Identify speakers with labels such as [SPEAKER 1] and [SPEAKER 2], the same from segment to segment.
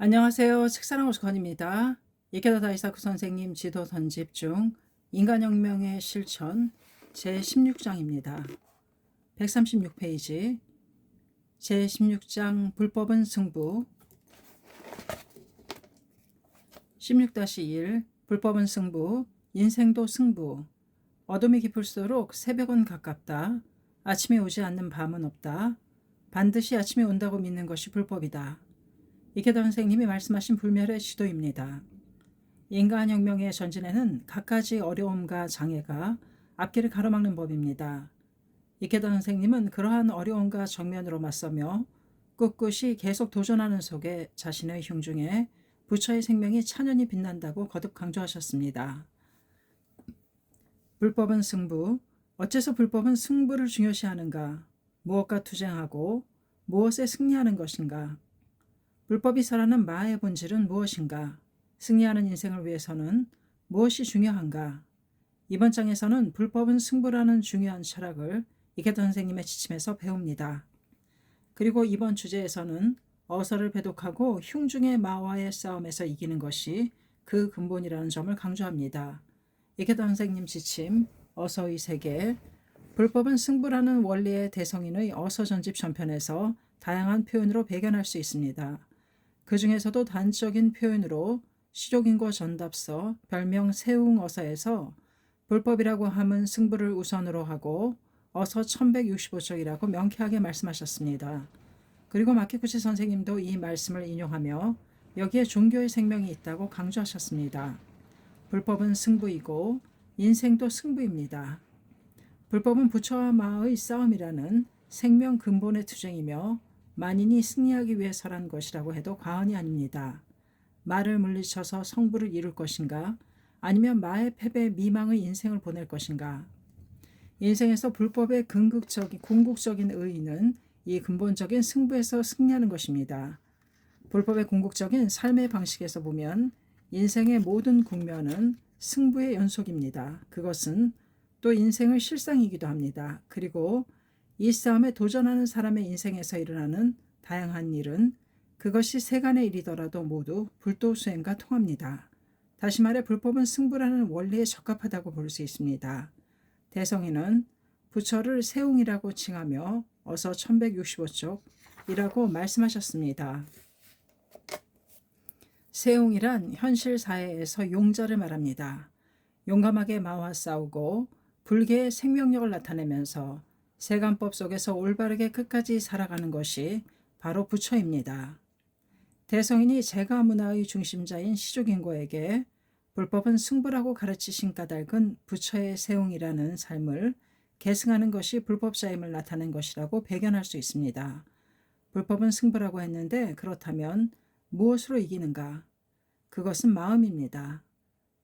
[SPEAKER 1] 안녕하세요. 책사랑 오스건입니다. 이케다 다이사쿠 선생님 지도 전집 중 인간혁명의 실천 제16장입니다. 136페이지 제16장 불법은 승부 16-1 불법은 승부 인생도 승부 어둠이 깊을수록 새벽은 가깝다. 아침이 오지 않는 밤은 없다. 반드시 아침이 온다고 믿는 것이 불법이다. 이케다 선생님이 말씀하신 불멸의 지도입니다. 인간혁명의 전진에는 갖가지 어려움과 장애가 앞길을 가로막는 법입니다. 이케다 선생님은 그러한 어려움과 정면으로 맞서며 꿋꿋이 계속 도전하는 속에 자신의 흉중에 부처의 생명이 찬연히 빛난다고 거듭 강조하셨습니다. 불법은 승부, 어째서 불법은 승부를 중요시하는가? 무엇과 투쟁하고 무엇에 승리하는 것인가? 불법이 설하는 마의 본질은 무엇인가? 승리하는 인생을 위해서는 무엇이 중요한가? 이번 장에서는 불법은 승부라는 중요한 철학을 이케다 선생님의 지침에서 배웁니다. 그리고 이번 주제에서는 어서를 배독하고 흉중의 마와의 싸움에서 이기는 것이 그 근본이라는 점을 강조합니다. 이케다 선생님 지침 어서의 세계 불법은 승부라는 원리의 대성인의 어서 전집 전편에서 다양한 표현으로 배견할 수 있습니다. 그 중에서도 단적인 표현으로 시족인고 전답서 별명 세웅어서에서 불법이라고 함은 승부를 우선으로 하고 어서 1165쪽이라고 명쾌하게 말씀하셨습니다. 그리고 마키쿠치 선생님도 이 말씀을 인용하며 여기에 종교의 생명이 있다고 강조하셨습니다. 불법은 승부이고 인생도 승부입니다. 불법은 부처와 마의 싸움이라는 생명 근본의 투쟁이며 만인이 승리하기 위해서란 것이라고 해도 과언이 아닙니다. 마를 물리쳐서 성부를 이룰 것인가? 아니면 마의 패배 미망의 인생을 보낼 것인가? 인생에서 불법의 궁극적인 의의는 이 근본적인 승부에서 승리하는 것입니다. 불법의 궁극적인 삶의 방식에서 보면 인생의 모든 국면은 승부의 연속입니다. 그것은 또 인생의 실상이기도 합니다. 그리고 이 싸움에 도전하는 사람의 인생에서 일어나는 다양한 일은 그것이 세간의 일이더라도 모두 불도수행과 통합니다. 다시 말해 불법은 승부라는 원리에 적합하다고 볼 수 있습니다. 대성인은 부처를 세웅이라고 칭하며 어서 1165쪽이라고 말씀하셨습니다. 세웅이란 현실 사회에서 용자를 말합니다. 용감하게 마와 싸우고 불개의 생명력을 나타내면서 세간법 속에서 올바르게 끝까지 살아가는 것이 바로 부처입니다. 대성인이 제가문화의 중심자인 시족인고에게 불법은 승부라고 가르치신 까닭은 부처의 세웅이라는 삶을 계승하는 것이 불법자임을 나타낸 것이라고 배견할 수 있습니다. 불법은 승부라고 했는데 그렇다면 무엇으로 이기는가? 그것은 마음입니다.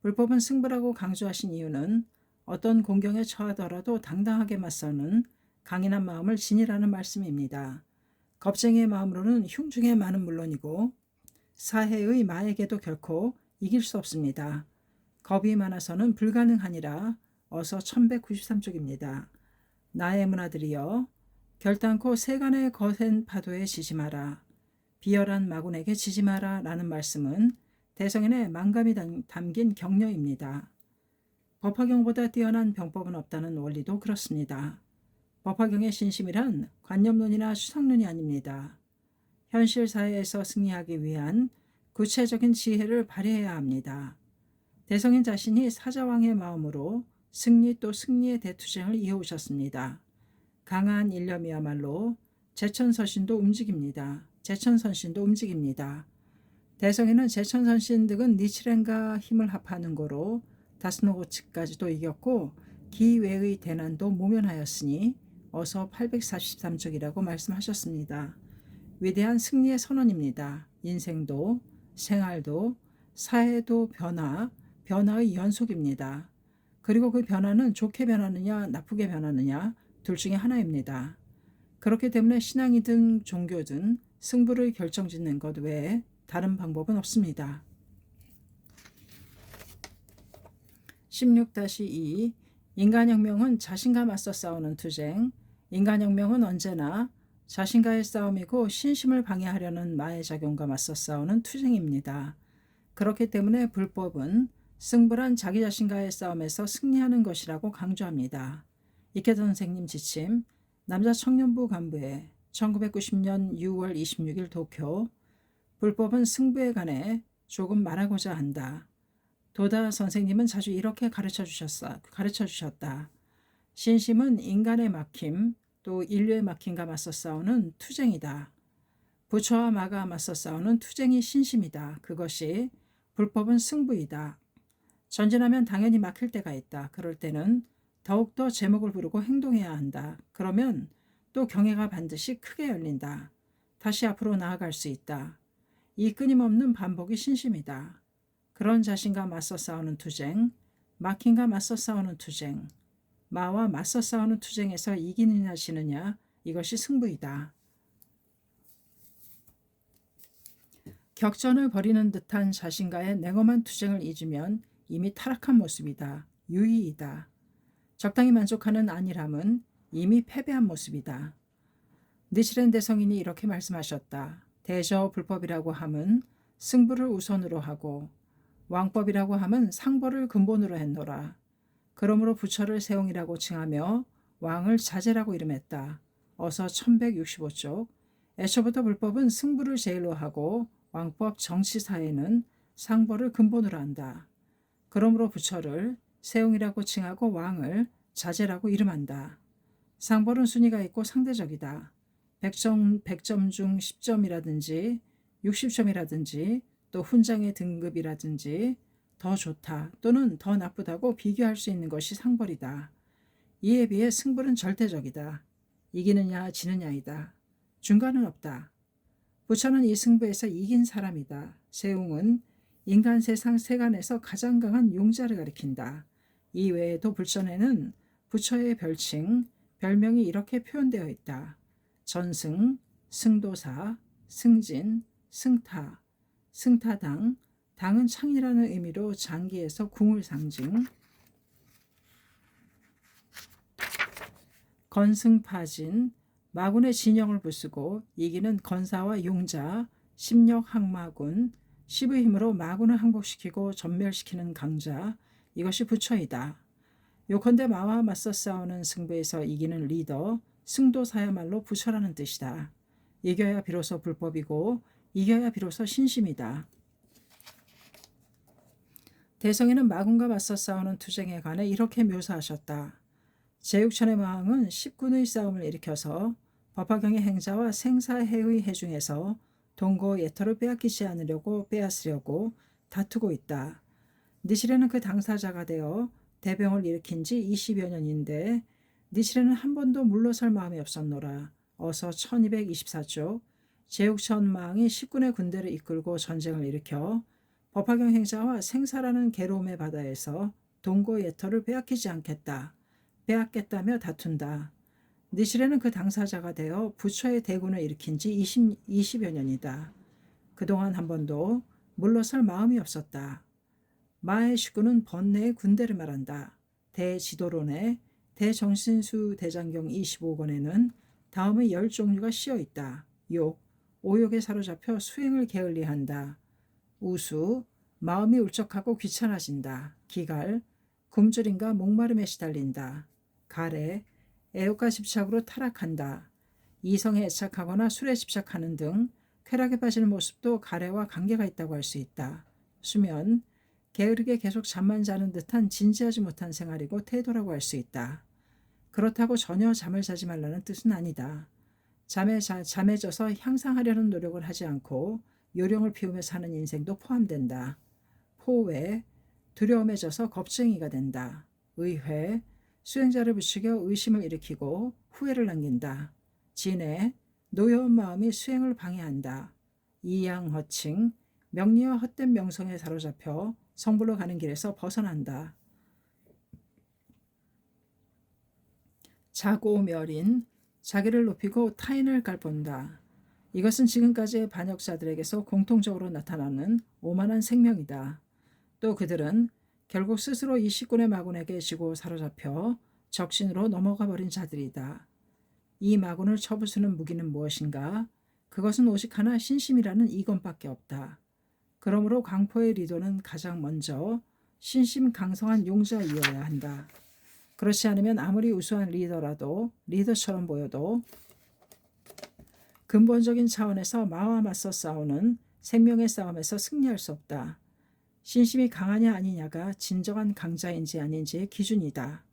[SPEAKER 1] 불법은 승부라고 강조하신 이유는 어떤 공경에 처하더라도 당당하게 맞서는 강인한 마음을 지니라는 말씀입니다. 겁쟁이의 마음으로는 흉중의 마는 물론이고 사해의 마에게도 결코 이길 수 없습니다. 겁이 많아서는 불가능하니라 어서 1193쪽입니다. 나의 문화들이여 결단코 세간의 거센 파도에 지지 마라. 비열한 마군에게 지지 마라 라는 말씀은 대성인의 망감이 담긴 격려입니다. 법화경보다 뛰어난 병법은 없다는 원리도 그렇습니다. 법화경의 신심이란 관념론이나 추상론이 아닙니다. 현실 사회에서 승리하기 위한 구체적인 지혜를 발휘해야 합니다. 대성인 자신이 사자왕의 마음으로 승리 또 승리의 대투쟁을 이어오셨습니다. 강한 일념이야말로 제천선신도 움직입니다. 대성인은 제천선신 등은 니치렌과 힘을 합하는 거로 다스노고치까지도 이겼고 기외의 대난도 모면하였으니 어서 843쪽이라고 말씀하셨습니다. 위대한 승리의 선언입니다. 인생도 생활도 사회도 변화의 연속입니다. 그리고 그 변화는 좋게 변하느냐 나쁘게 변하느냐 둘 중에 하나입니다. 그렇기 때문에 신앙이든 종교든 승부를 결정짓는 것 외에 다른 방법은 없습니다. 16-2 인간혁명은 자신과 맞서 싸우는 투쟁. 인간혁명은 언제나 자신과의 싸움이고 신심을 방해하려는 마의 작용과 맞서 싸우는 투쟁입니다. 그렇기 때문에 불법은 승부란 자기 자신과의 싸움에서 승리하는 것이라고 강조합니다. 이케 선생님 지침, 남자 청년부 간부회 1990년 6월 26일 도쿄. 불법은 승부에 관해 조금 말하고자 한다. 도다 선생님은 자주 이렇게 가르쳐 주셨다. 신심은 인간의 막힘, 또 인류의 막힘과 맞서 싸우는 투쟁이다. 부처와 마가 맞서 싸우는 투쟁이 신심이다. 그것이 불법은 승부이다. 전진하면 당연히 막힐 때가 있다. 그럴 때는 더욱더 제목을 부르고 행동해야 한다. 그러면 또 경애가 반드시 크게 열린다. 다시 앞으로 나아갈 수 있다. 이 끊임없는 반복이 신심이다. 그런 자신과 맞서 싸우는 투쟁, 막힘과 맞서 싸우는 투쟁, 마와 맞서 싸우는 투쟁에서 이기느냐 지느냐, 이것이 승부이다. 격전을 벌이는 듯한 자신과의 냉엄한 투쟁을 잊으면 이미 타락한 모습이다. 유의이다. 적당히 만족하는 안일함은 이미 패배한 모습이다. 니치렌 대성인이 이렇게 말씀하셨다. 대저 불법이라고 함은 승부를 우선으로 하고 왕법이라고 함은 상벌을 근본으로 했노라. 그러므로 부처를 세옹이라고 칭하며 왕을 자제라고 이름했다. 어서 1165쪽. 애초부터 불법은 승부를 제일로 하고 왕법 정치사에는 상벌을 근본으로 한다. 그러므로 부처를 세옹이라고 칭하고 왕을 자제라고 이름한다. 상벌은 순위가 있고 상대적이다. 100점 중 10점이라든지 60점이라든지 또 훈장의 등급이라든지 더 좋다 또는 더 나쁘다고 비교할 수 있는 것이 상벌이다. 이에 비해 승부는 절대적이다. 이기느냐 지느냐이다. 중간은 없다. 부처는 이 승부에서 이긴 사람이다. 세웅은 인간 세상 세간에서 가장 강한 용자를 가리킨다. 이 외에도 불전에는 부처의 별칭, 별명이 이렇게 표현되어 있다. 전승, 승도사, 승진, 승타, 승타당, 당은 창이라는 의미로 장기에서 궁을 상징, 건승파진, 마군의 진영을 부수고 이기는 건사와 용자, 심력 항마군, 십의 힘으로 마군을 항복시키고 전멸시키는 강자, 이것이 부처이다. 요컨대 마와 맞서 싸우는 승부에서 이기는 리더, 승도사야말로 부처라는 뜻이다. 이겨야 비로소 불법이고 이겨야 비로소 신심이다. 대성이는 마군과 맞서 싸우는 투쟁에 관해 이렇게 묘사하셨다. 제6천의 마왕은 10군의 싸움을 일으켜서 법화경의 행자와 생사해의 해중에서 동거 예터를 빼앗으려고 다투고 있다. 니시레는 그 당사자가 되어 대병을 일으킨 지 20여 년인데 니시레는 한 번도 물러설 마음이 없었노라. 어서 1224쪽. 제6천마왕이 10군의 군대를 이끌고 전쟁을 일으켜 법화경 행자와 생사라는 괴로움의 바다에서 동거 예터를 빼앗겠다며 다툰다. 니시레는 그 당사자가 되어 부처의 대군을 일으킨 지 20여 년이다. 그동안 한 번도 물러설 마음이 없었다. 마의 식구는 번뇌의 군대를 말한다. 대지도론의 대정신수 대장경 25권에는 다음의 10종류가 씌어 있다. 욕, 오욕에 사로잡혀 수행을 게을리한다. 우수, 마음이 울적하고 귀찮아진다. 기갈, 굶주림과 목마름에 시달린다. 가래, 애욕과 집착으로 타락한다. 이성에 애착하거나 술에 집착하는 등 쾌락에 빠지는 모습도 가래와 관계가 있다고 할 수 있다. 수면, 게으르게 계속 잠만 자는 듯한 진지하지 못한 생활이고 태도라고 할 수 있다. 그렇다고 전혀 잠을 자지 말라는 뜻은 아니다. 잠에 져서 향상하려는 노력을 하지 않고 요령을 피우며 사는 인생도 포함된다. 포회, 두려움에 져서 겁쟁이가 된다. 의회, 수행자를 부추겨 의심을 일으키고 후회를 남긴다. 진해, 노여운 마음이 수행을 방해한다. 이양허칭, 명리와 헛된 명성에 사로잡혀 성불로 가는 길에서 벗어난다. 자고멸인, 자기를 높이고 타인을 깔본다. 이것은 지금까지의 반역자들에게서 공통적으로 나타나는 오만한 생명이다. 또 그들은 결국 스스로 이 식군의 마군에게 지고 사로잡혀 적신으로 넘어가 버린 자들이다. 이 마군을 쳐부수는 무기는 무엇인가? 그것은 오직 하나 신심이라는 이건밖에 없다. 그러므로 강포의 리더는 가장 먼저 신심 강성한 용자이어야 한다. 그렇지 않으면 아무리 우수한 리더라도 리더처럼 보여도 근본적인 차원에서 마와 맞서 싸우는 생명의 싸움에서 승리할 수 없다. 신심이 강하냐 아니냐가 진정한 강자인지 아닌지의 기준이다.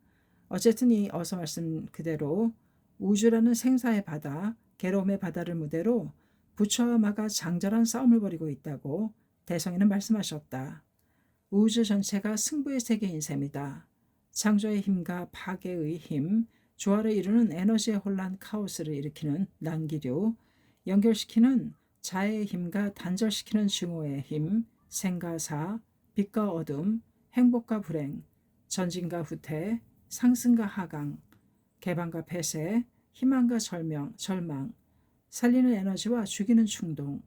[SPEAKER 1] 어쨌든 이 어서 말씀 그대로 우주라는 생사의 바다, 괴로움의 바다를 무대로 부처와 마가 장절한 싸움을 벌이고 있다고 대성이는 말씀하셨다. 우주 전체가 승부의 세계인 셈이다. 창조의 힘과 파괴의 힘, 조화를 이루는 에너지의 혼란 카오스를 일으키는 난기류, 연결시키는 자의 힘과 단절시키는 증오의 힘, 생과 사, 빛과 어둠, 행복과 불행, 전진과 후퇴, 상승과 하강, 개방과 폐쇄, 희망과 절망, 살리는 에너지와 죽이는 충동,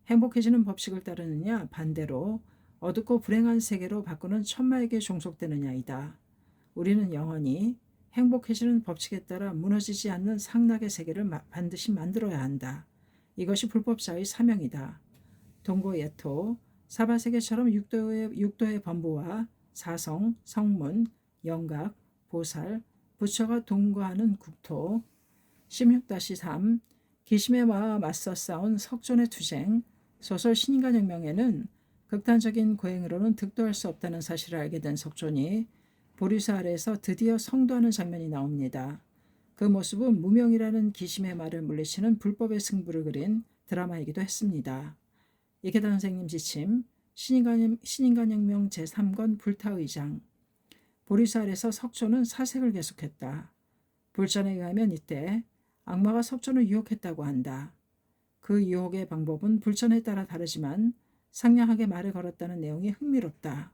[SPEAKER 1] 행복해지는 법칙을 따르느냐 반대로 어둡고 불행한 세계로 바꾸는 천마에게 종속되느냐이다. 우리는 영원히 행복해지는 법칙에 따라 무너지지 않는 상락의 세계를 반드시 만들어야 한다. 이것이 불법자의 사명이다. 동고예토, 사바세계처럼 육도의 범부와 사성, 성문, 영각, 보살, 부처가 동거하는 국토. 16-3 기심의 마와 맞서 싸운 석존의 투쟁. 소설 신인간혁명에는 극단적인 고행으로는 득도할 수 없다는 사실을 알게 된 석존이 보리수 아래에서 드디어 성도하는 장면이 나옵니다. 그 모습은 무명이라는 기심의 말을 물리치는 불법의 승부를 그린 드라마이기도 했습니다. 이케다 선생님 지침 신인간혁명 제3권 불타의장. 보리수 아래에서 석존은 사색을 계속했다. 불전에 의하면 이때 악마가 석존을 유혹했다고 한다. 그 유혹의 방법은 불전에 따라 다르지만 상냥하게 말을 걸었다는 내용이 흥미롭다.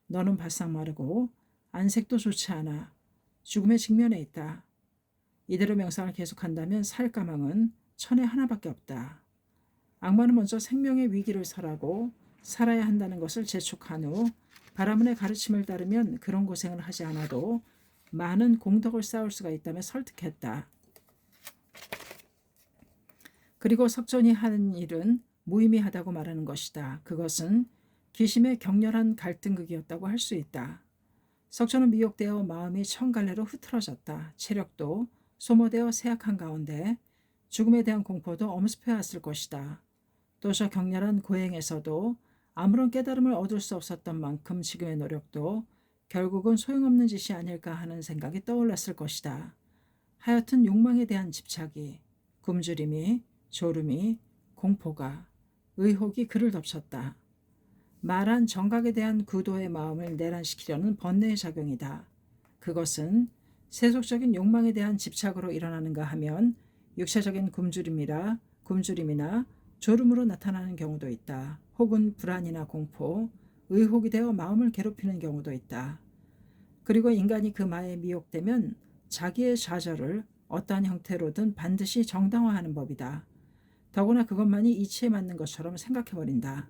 [SPEAKER 1] 너는 바싹 마르고 안색도 좋지 않아. 죽음의 직면에 있다. 이대로 명상을 계속한다면 살 가망은 천에 하나밖에 없다. 악마는 먼저 생명의 위기를 설하고 살아야 한다는 것을 재촉한 후 바라문의 가르침을 따르면 그런 고생을 하지 않아도 많은 공덕을 쌓을 수가 있다며 설득했다. 그리고 석존이 하는 일은 무의미하다고 말하는 것이다. 그것은 기심의 격렬한 갈등극이었다고 할 수 있다. 석존은 미혹되어 마음이 천갈래로 흐트러졌다. 체력도 소모되어 쇠약한 가운데 죽음에 대한 공포도 엄습해왔을 것이다. 또 저 격렬한 고행에서도 아무런 깨달음을 얻을 수 없었던 만큼 지금의 노력도 결국은 소용없는 짓이 아닐까 하는 생각이 떠올랐을 것이다. 하여튼 욕망에 대한 집착이, 굶주림이, 졸음이, 공포가, 의혹이 그를 덮쳤다. 말한 정각에 대한 구도의 마음을 내란시키려는 번뇌의 작용이다. 그것은 세속적인 욕망에 대한 집착으로 일어나는가 하면 육체적인 굶주림이나 졸음으로 나타나는 경우도 있다. 혹은 불안이나 공포, 의혹이 되어 마음을 괴롭히는 경우도 있다. 그리고 인간이 그 마에 미혹되면 자기의 좌절을 어떠한 형태로든 반드시 정당화하는 법이다. 더구나 그것만이 이치에 맞는 것처럼 생각해버린다.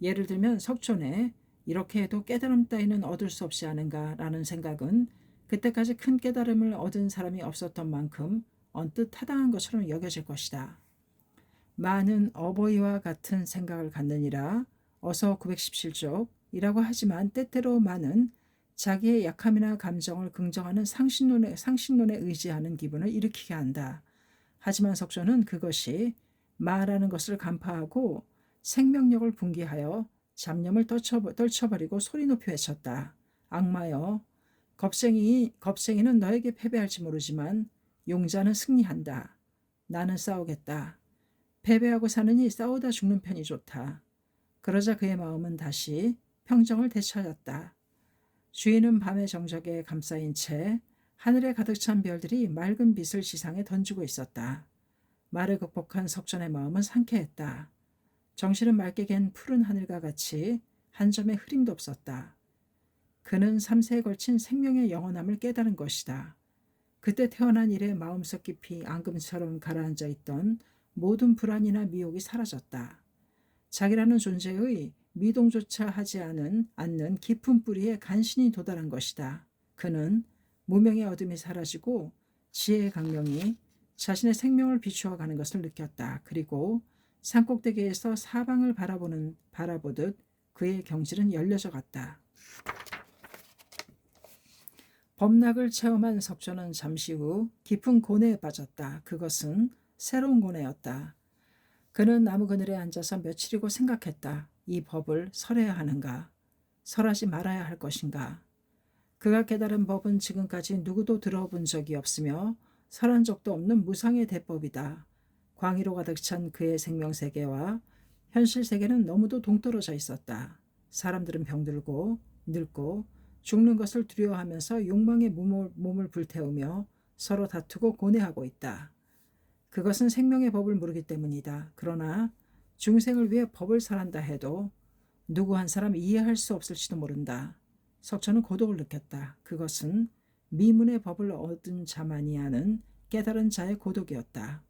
[SPEAKER 1] 예를 들면 석존에 이렇게 해도 깨달음 따위는 얻을 수 없지 않은가라는 생각은 그때까지 큰 깨달음을 얻은 사람이 없었던 만큼 언뜻 타당한 것처럼 여겨질 것이다. 많은 어버이와 같은 생각을 갖느니라 어서 917쪽이라고 하지만 때때로 많은 자기의 약함이나 감정을 긍정하는 상신론에 의지하는 기분을 일으키게 한다. 하지만 석존은 그것이 마라는 것을 간파하고 생명력을 분기하여 잡념을 떨쳐버리고 소리 높이 외쳤다. 악마여, 겁쟁이는 너에게 패배할지 모르지만 용자는 승리한다. 나는 싸우겠다. 패배하고 사느니 싸우다 죽는 편이 좋다. 그러자 그의 마음은 다시 평정을 되찾았다. 주인은 밤의 정적에 감싸인 채 하늘에 가득 찬 별들이 맑은 빛을 지상에 던지고 있었다. 말을 극복한 석존의 마음은 상쾌했다. 정신은 맑게 갠 푸른 하늘과 같이 한 점의 흐림도 없었다. 그는 3세에 걸친 생명의 영원함을 깨달은 것이다. 그때 태어난 이래 마음속 깊이 앙금처럼 가라앉아 있던 모든 불안이나 미혹이 사라졌다. 자기라는 존재의 미동조차 하지 않는 깊은 뿌리에 간신히 도달한 것이다. 그는 무명의 어둠이 사라지고 지혜의 강명이 자신의 생명을 비추어 가는 것을 느꼈다. 그리고 산꼭대기에서 사방을 바라보듯 그의 경질은 열려져 갔다. 범락을 체험한 석조는 잠시 후 깊은 고뇌에 빠졌다. 그것은 새로운 고뇌였다. 그는 나무 그늘에 앉아서 며칠이고 생각했다. 이 법을 설해야 하는가? 설하지 말아야 할 것인가? 그가 깨달은 법은 지금까지 누구도 들어본 적이 없으며 설한 적도 없는 무상의 대법이다. 광의로 가득 찬 그의 생명세계와 현실 세계는 너무도 동떨어져 있었다. 사람들은 병들고 늙고 죽는 것을 두려워하면서 욕망의 몸을 불태우며 서로 다투고 고뇌하고 있다. 그것은 생명의 법을 모르기 때문이다. 그러나 중생을 위해 법을 설한다 해도 누구 한 사람 이해할 수 없을지도 모른다. 석천은 고독을 느꼈다. 그것은 미문의 법을 얻은 자만이 아는 깨달은 자의 고독이었다.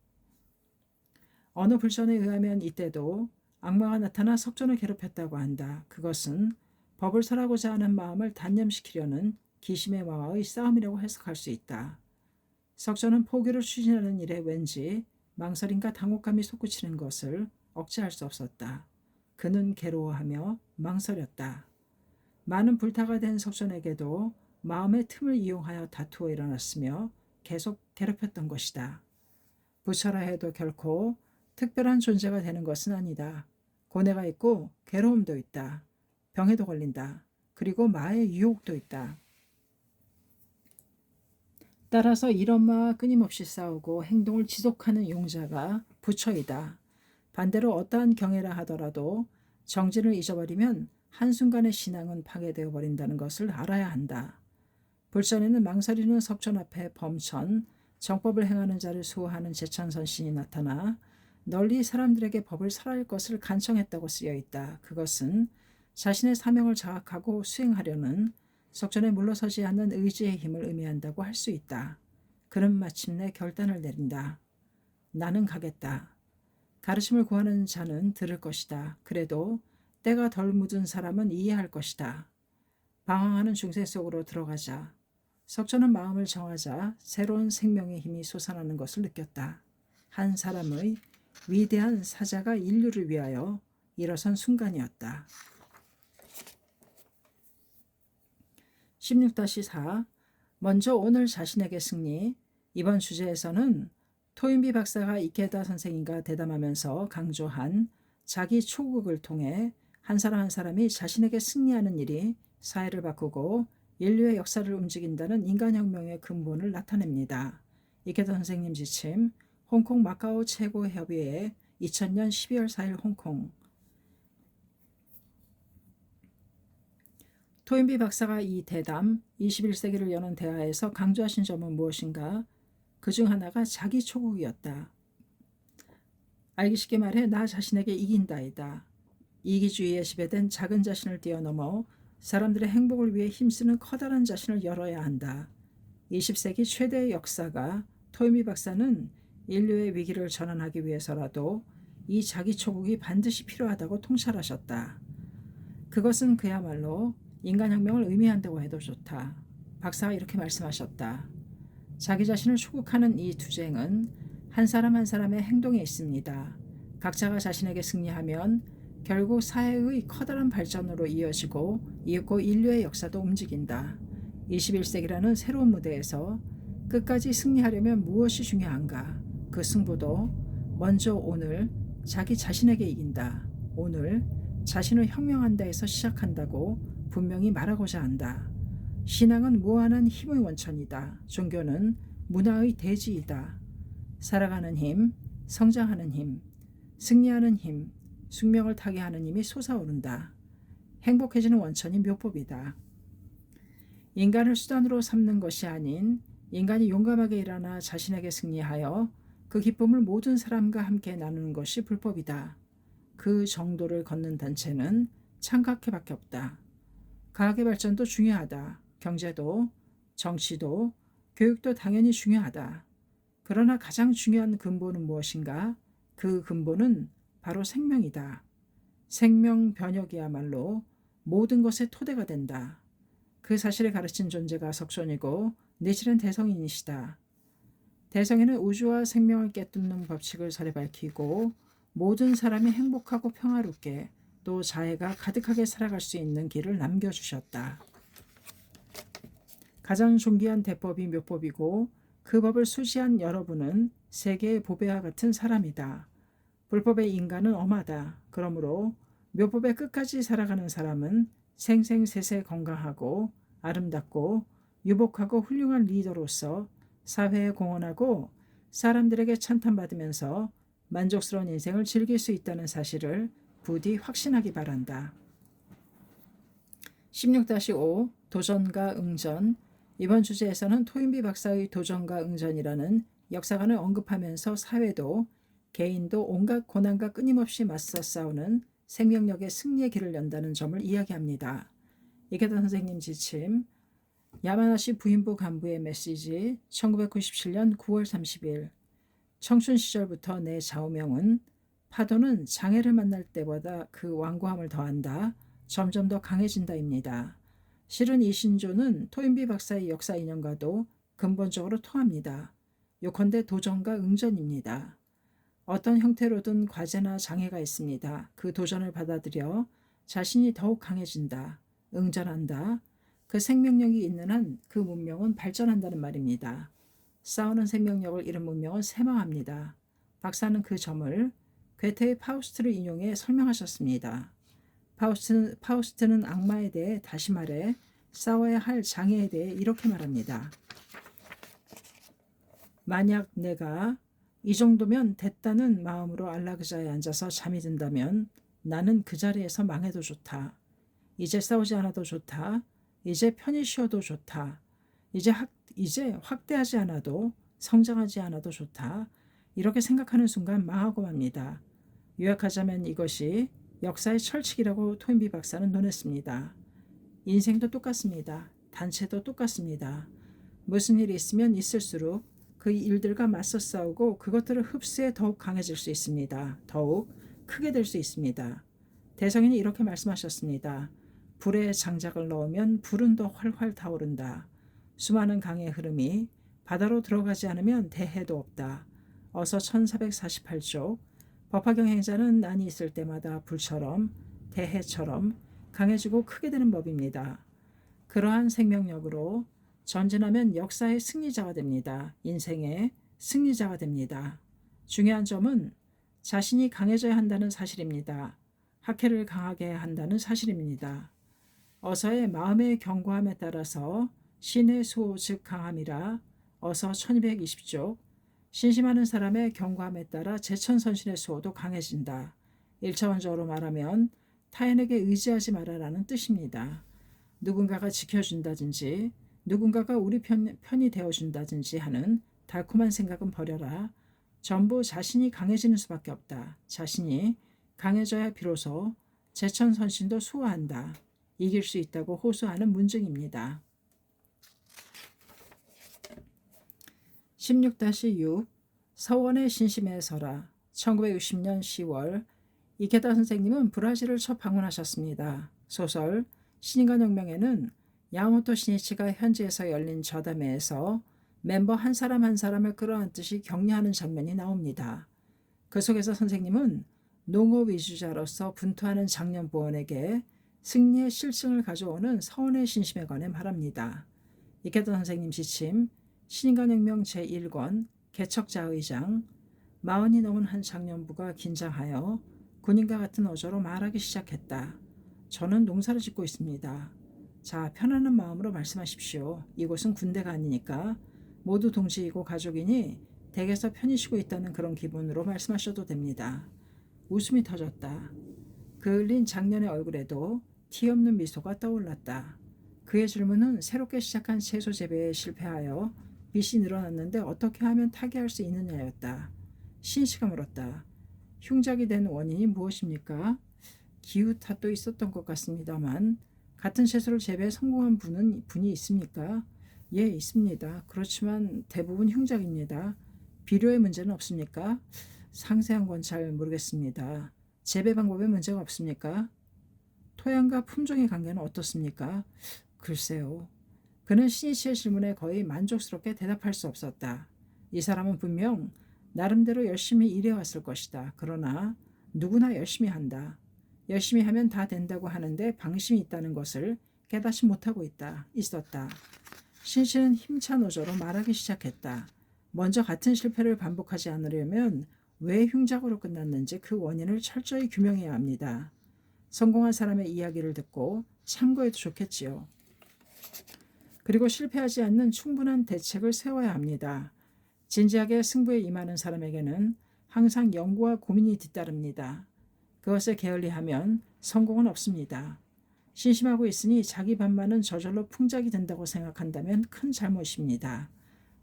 [SPEAKER 1] 어느 불전에 의하면 이때도 악마가 나타나 석천을 괴롭혔다고 한다. 그것은 법을 설하고자 하는 마음을 단념시키려는 기심의 마와의 싸움이라고 해석할 수 있다. 석천은 포교를 추진하는 일에 왠지 망설임과 당혹감이 솟구치는 것을 억제할 수 없었다. 그는 괴로워하며 망설였다. 많은 불타가 된 석천에게도 마음의 틈을 이용하여 다투어 일어났으며 계속 괴롭혔던 것이다. 부처라 해도 결코 특별한 존재가 되는 것은 아니다. 고뇌가 있고 괴로움도 있다. 병에도 걸린다. 그리고 마의 유혹도 있다. 따라서 일엄마와 끊임없이 싸우고 행동을 지속하는 용자가 부처이다. 반대로 어떠한 경애라 하더라도 정진을 잊어버리면 한순간의 신앙은 파괴되어 버린다는 것을 알아야 한다. 불전에는 망설이는 석천 앞에 범천, 정법을 행하는 자를 수호하는 제천선신이 나타나 널리 사람들에게 법을 설할 것을 간청했다고 쓰여 있다. 그것은 자신의 사명을 자각하고 수행하려는 석천에 물러서지 않는 의지의 힘을 의미한다고 할 수 있다. 그는 마침내 결단을 내린다. 나는 가겠다. 가르침을 구하는 자는 들을 것이다. 그래도 때가 덜 묻은 사람은 이해할 것이다. 방황하는 중생 속으로 들어가자. 석천은 마음을 정하자 새로운 생명의 힘이 솟아나는 것을 느꼈다. 한 사람의 위대한 사자가 인류를 위하여 일어선 순간이었다. 16-4 먼저 오늘 자신에게 승리. 이번 주제에서는 토인비 박사가 이케다 선생님과 대담하면서 강조한 자기 초국을 통해 한 사람 한 사람이 자신에게 승리하는 일이 사회를 바꾸고 인류의 역사를 움직인다는 인간혁명의 근본을 나타냅니다. 이케다 선생님 지침 홍콩 마카오 최고협의회 2000년 12월 4일 홍콩. 토인비 박사가 이 대담 21세기를 여는 대화에서 강조하신 점은 무엇인가? 그중 하나가 자기 초국이었다. 알기 쉽게 말해 나 자신에게 이긴다이다. 이기주의에 지배된 작은 자신을 뛰어넘어 사람들의 행복을 위해 힘쓰는 커다란 자신을 열어야 한다. 20세기 최대의 역사가 토인비 박사는 인류의 위기를 전환하기 위해서라도 이 자기 초국이 반드시 필요하다고 통찰하셨다. 그것은 그야말로 인간혁명을 의미한다고 해도 좋다. 박사가 이렇게 말씀하셨다. 자기 자신을 초국하는 이 투쟁은 한 사람 한 사람의 행동에 있습니다. 각자가 자신에게 승리하면 결국 사회의 커다란 발전으로 이어지고 이윽고 인류의 역사도 움직인다. 21세기라는 새로운 무대에서 끝까지 승리하려면 무엇이 중요한가? 그 승부도 먼저 오늘 자기 자신에게 이긴다. 오늘 자신을 혁명한다 해서 시작한다고 분명히 말하고자 한다. 신앙은 무한한 힘의 원천이다. 종교는 문화의 대지이다. 살아가는 힘, 성장하는 힘, 승리하는 힘, 숙명을 타게 하는 힘이 솟아오른다. 행복해지는 원천이 묘법이다. 인간을 수단으로 삼는 것이 아닌 인간이 용감하게 일어나 자신에게 승리하여 그 기쁨을 모든 사람과 함께 나누는 것이 불법이다. 그 정도를 걷는 단체는 창각회밖에 없다. 과학의 발전도 중요하다. 경제도, 정치도, 교육도 당연히 중요하다. 그러나 가장 중요한 근본은 무엇인가? 그 근본은 바로 생명이다. 생명 변혁이야말로 모든 것의 토대가 된다. 그 사실을 가르친 존재가 석존이고 내실은 대성인이시다. 대성에는 우주와 생명을 깨뚫는 법칙을 설에 밝히고 모든 사람이 행복하고 평화롭게 또 자애가 가득하게 살아갈 수 있는 길을 남겨주셨다. 가장 존귀한 대법이 묘법이고 그 법을 수시한 여러분은 세계의 보배와 같은 사람이다. 불법의 인간은 엄하다. 그러므로 묘법의 끝까지 살아가는 사람은 생생세세 건강하고 아름답고 유복하고 훌륭한 리더로서 사회에 공헌하고 사람들에게 찬탄받으면서 만족스러운 인생을 즐길 수 있다는 사실을 부디 확신하기 바란다. 16-5 도전과 응전. 이번 주제에서는 토인비 박사의 도전과 응전이라는 역사관을 언급하면서 사회도 개인도 온갖 고난과 끊임없이 맞서 싸우는 생명력의 승리의 길을 연다는 점을 이야기합니다. 이케다 선생님 지침. 야마나시 부인부 간부의 메시지. 1997년 9월 30일. 청춘 시절부터 내 좌우명은 파도는 장애를 만날 때보다 그 완고함을 더한다. 점점 더 강해진다입니다. 실은 이 신조는 토인비 박사의 역사 이념과도 근본적으로 통합니다. 요컨대 도전과 응전입니다. 어떤 형태로든 과제나 장애가 있습니다. 그 도전을 받아들여 자신이 더욱 강해진다. 응전한다. 그 생명력이 있는 한 그 문명은 발전한다는 말입니다. 싸우는 생명력을 잃은 문명은 쇠망합니다. 박사는 그 점을 괴테의 파우스트를 인용해 설명하셨습니다. 파우스트는 악마에 대해 다시 말해 싸워야 할 장애에 대해 이렇게 말합니다. 만약 내가 이 정도면 됐다는 마음으로 안락의자에 앉아서 잠이 든다면 나는 그 자리에서 망해도 좋다. 이제 싸우지 않아도 좋다. 이제 편히 쉬어도 좋다. 이제 확대하지 않아도 성장하지 않아도 좋다. 이렇게 생각하는 순간 망하고 맙니다. 요약하자면 이것이 역사의 철칙이라고 토인비 박사는 논했습니다. 인생도 똑같습니다. 단체도 똑같습니다. 무슨 일이 있으면 있을수록 그 일들과 맞서 싸우고 그것들을 흡수해 더욱 강해질 수 있습니다. 더욱 크게 될 수 있습니다. 대성인이 이렇게 말씀하셨습니다. 불에 장작을 넣으면 불은 더 활활 타오른다. 수많은 강의 흐름이 바다로 들어가지 않으면 대해도 없다. 어서 1448쪽. 법화경 행자는 난이 있을 때마다 불처럼 대해처럼 강해지고 크게 되는 법입니다. 그러한 생명력으로 전진하면 역사의 승리자가 됩니다. 인생의 승리자가 됩니다. 중요한 점은 자신이 강해져야 한다는 사실입니다. 학회를 강하게 해야 한다는 사실입니다. 어서의 마음의 견고함에 따라서 신의 수호 즉 강함이라. 어서 1220쪽. 신심하는 사람의 견고함에 따라 제천선신의 수호도 강해진다. 1차원적으로 말하면 타인에게 의지하지 말아라는 뜻입니다. 누군가가 지켜준다든지 누군가가 우리 편이 되어준다든지 하는 달콤한 생각은 버려라. 전부 자신이 강해지는 수밖에 없다. 자신이 강해져야 비로소 제천선신도 수호한다. 이길 수 있다고 호소하는 문증입니다. 16-6 서원의 신심에 서라. 1960년 10월 이케다 선생님은 브라질을 첫 방문하셨습니다. 소설 신인간혁명에는 야마모토 시니치가 현지에서 열린 저담회에서 멤버 한 사람 한 사람을 끌어안듯이 격려하는 장면이 나옵니다. 그 속에서 선생님은 농업 위주자로서 분투하는 장년부원에게 승리의 실증을 가져오는 서원의 신심에 관해 말합니다. 이케다 선생님 지침 신인간혁명 제1권 개척자의장. 40이 넘은 한 장년부가 긴장하여 군인과 같은 어조로 말하기 시작했다. 저는 농사를 짓고 있습니다. 자, 편안한 마음으로 말씀하십시오. 이곳은 군대가 아니니까 모두 동지이고 가족이니 댁에서 편히 쉬고 있다는 그런 기분으로 말씀하셔도 됩니다. 웃음이 터졌다. 그을린 장년의 얼굴에도 티 없는 미소가 떠올랐다. 그의 질문은 새롭게 시작한 채소 재배에 실패하여 빚이 늘어났는데 어떻게 하면 타개할 수 있느냐였다. 신씨가 물었다. 흉작이 된 원인이 무엇입니까? 기후 탓도 있었던 것 같습니다만 같은 채소를 재배에 성공한 분이 있습니까? 예, 있습니다. 그렇지만 대부분 흉작입니다. 비료의 문제는 없습니까? 상세한 건 잘 모르겠습니다. 재배 방법에 문제가 없습니까? 토양과 품종의 관계는 어떻습니까? 글쎄요. 그는 신이치의 질문에 거의 만족스럽게 대답할 수 없었다. 이 사람은 분명 나름대로 열심히 일해왔을 것이다. 그러나 누구나 열심히 한다. 열심히 하면 다 된다고 하는데 방심이 있다는 것을 깨닫지 못하고 있었다. 신씨는 힘찬 어조로 말하기 시작했다. 먼저 같은 실패를 반복하지 않으려면 왜 흉작으로 끝났는지 그 원인을 철저히 규명해야 합니다. 성공한 사람의 이야기를 듣고 참고해도 좋겠지요. 그리고 실패하지 않는 충분한 대책을 세워야 합니다. 진지하게 승부에 임하는 사람에게는 항상 연구와 고민이 뒤따릅니다. 그것을 게을리하면 성공은 없습니다. 신심하고 있으니 자기 반만은 저절로 풍작이 된다고 생각한다면 큰 잘못입니다.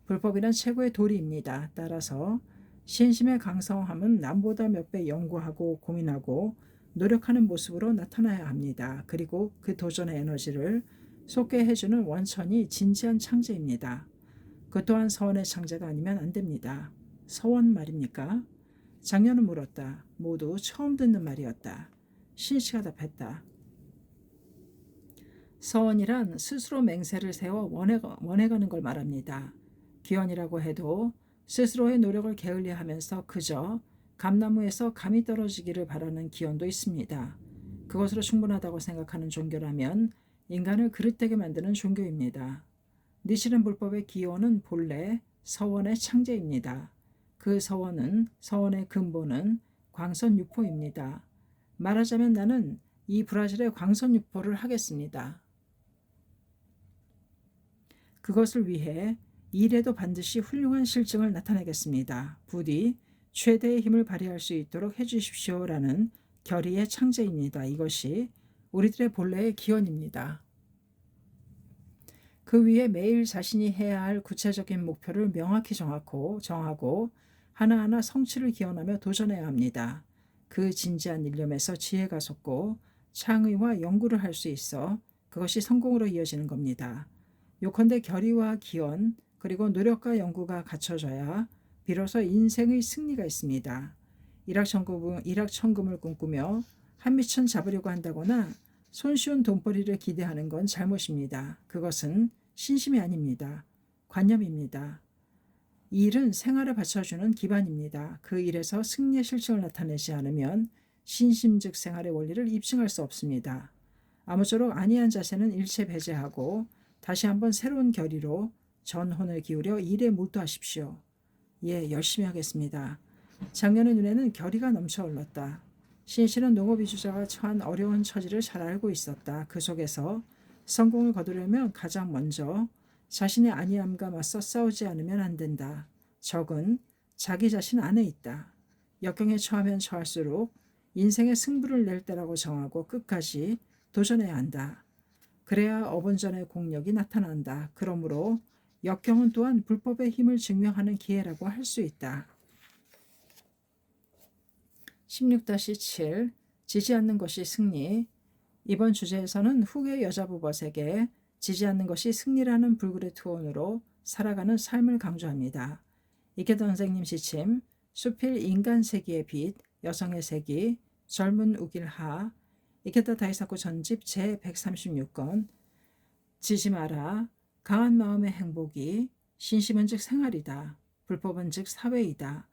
[SPEAKER 1] 불법이란 최고의 도리입니다. 따라서 신심의 강성함은 남보다 몇 배 연구하고 고민하고 노력하는 모습으로 나타나야 합니다. 그리고 그 도전의 에너지를 솟게 해주는 원천이 진지한 창제입니다. 그 또한 서원의 창제가 아니면 안 됩니다. 서원 말입니까? 장녀는 물었다. 모두 처음 듣는 말이었다. 신씨가 답했다. 서원이란 스스로 맹세를 세워 원해가는 걸 말합니다. 기원이라고 해도 스스로의 노력을 게을리하면서 그저 감나무에서 감이 떨어지기를 바라는 기원도 있습니다. 그것으로 충분하다고 생각하는 종교라면 인간을 그릇되게 만드는 종교입니다. 니실은 불법의 기원은 본래 서원의 창제입니다. 그 서원의 근본은 광선유포입니다. 말하자면 나는 이 브라질의 광선유포를 하겠습니다. 그것을 위해 일에도 반드시 훌륭한 실증을 나타내겠습니다. 부디 최대의 힘을 발휘할 수 있도록 해주십시오라는 결의의 창제입니다. 이것이 우리들의 본래의 기원입니다. 그 위에 매일 자신이 해야 할 구체적인 목표를 명확히 정하고 하나하나 성취를 기원하며 도전해야 합니다. 그 진지한 일념에서 지혜가 솟고 창의와 연구를 할 수 있어 그것이 성공으로 이어지는 겁니다. 요컨대 결의와 기원 그리고 노력과 연구가 갖춰져야 비로소 인생의 승리가 있습니다. 일확천금을 꿈꾸며 한미천 잡으려고 한다거나 손쉬운 돈벌이를 기대하는 건 잘못입니다. 그것은 신심이 아닙니다. 관념입니다. 이 일은 생활을 받쳐주는 기반입니다. 그 일에서 승리의 실증을 나타내지 않으면 신심즉 생활의 원리를 입증할 수 없습니다. 아무쪼록 안이한 자세는 일체 배제하고 다시 한번 새로운 결의로 전혼을 기울여 일에 몰두하십시오. 예, 열심히 하겠습니다. 작년의 눈에는 결의가 넘쳐 흘렀다. 신씨는 농업이주자가 처한 어려운 처지를 잘 알고 있었다. 그 속에서 성공을 거두려면 가장 먼저 자신의 안이함과 맞서 싸우지 않으면 안 된다. 적은 자기 자신 안에 있다. 역경에 처하면 처할수록 인생의 승부를 낼 때라고 정하고 끝까지 도전해야 한다. 그래야 어본전의 공력이 나타난다. 그러므로 역경은 또한 불법의 힘을 증명하는 기회라고 할 수 있다. 16-7 지지 않는 것이 승리. 이번 주제에서는 후계 여자부벗에게 지지 않는 것이 승리라는 불굴의 투혼으로 살아가는 삶을 강조합니다. 이케다 선생님 지침, 수필 인간 세기의 빛, 여성의 세기, 젊은 우길하, 이케다 다이사쿠 전집 제136권, 지지 마라, 강한 마음의 행복이, 신심은 즉 생활이다, 불법은 즉 사회이다.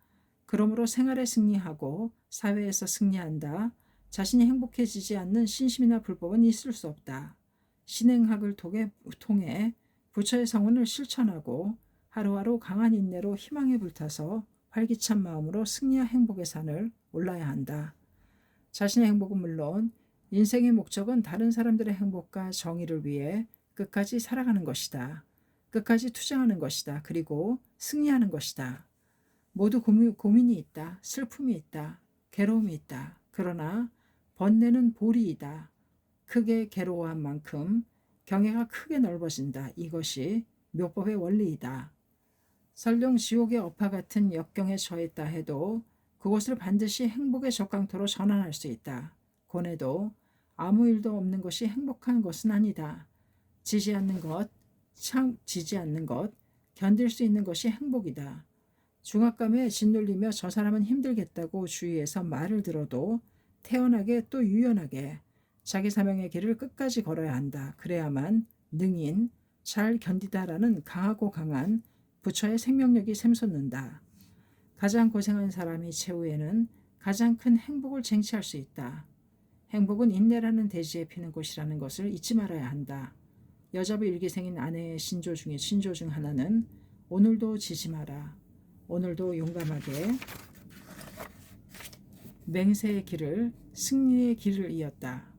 [SPEAKER 1] 그러므로 생활에 승리하고 사회에서 승리한다. 자신이 행복해지지 않는 신심이나 불법은 있을 수 없다. 신행학을 통해 부처의 성원을 실천하고 하루하루 강한 인내로 희망에 불타서 활기찬 마음으로 승리와 행복의 산을 올라야 한다. 자신의 행복은 물론 인생의 목적은 다른 사람들의 행복과 정의를 위해 끝까지 살아가는 것이다. 끝까지 투쟁하는 것이다. 그리고 승리하는 것이다. 모두 고민이 있다. 슬픔이 있다. 괴로움이 있다. 그러나 번뇌는 보리이다. 크게 괴로워한 만큼 경애가 크게 넓어진다. 이것이 묘법의 원리이다. 설령 지옥의 업화 같은 역경에 처했다 해도 그것을 반드시 행복의 적강토로 전환할 수 있다. 고뇌도 아무 일도 없는 것이 행복한 것은 아니다. 지지 않는 것, 견딜 수 있는 것이 행복이다. 중압감에 짓눌리며 저 사람은 힘들겠다고 주위에서 말을 들어도 태연하게 또 유연하게 자기 사명의 길을 끝까지 걸어야 한다. 그래야만 능인, 잘 견디다라는 강하고 강한 부처의 생명력이 샘솟는다. 가장 고생한 사람이 최후에는 가장 큰 행복을 쟁취할 수 있다. 행복은 인내라는 대지에 피는 곳이라는 것을 잊지 말아야 한다. 여자부 일기생인 아내의 신조 중에 신조 중 하나는 오늘도 지지 마라. 오늘도 용감하게 맹세의 길을, 승리의 길을 이었다.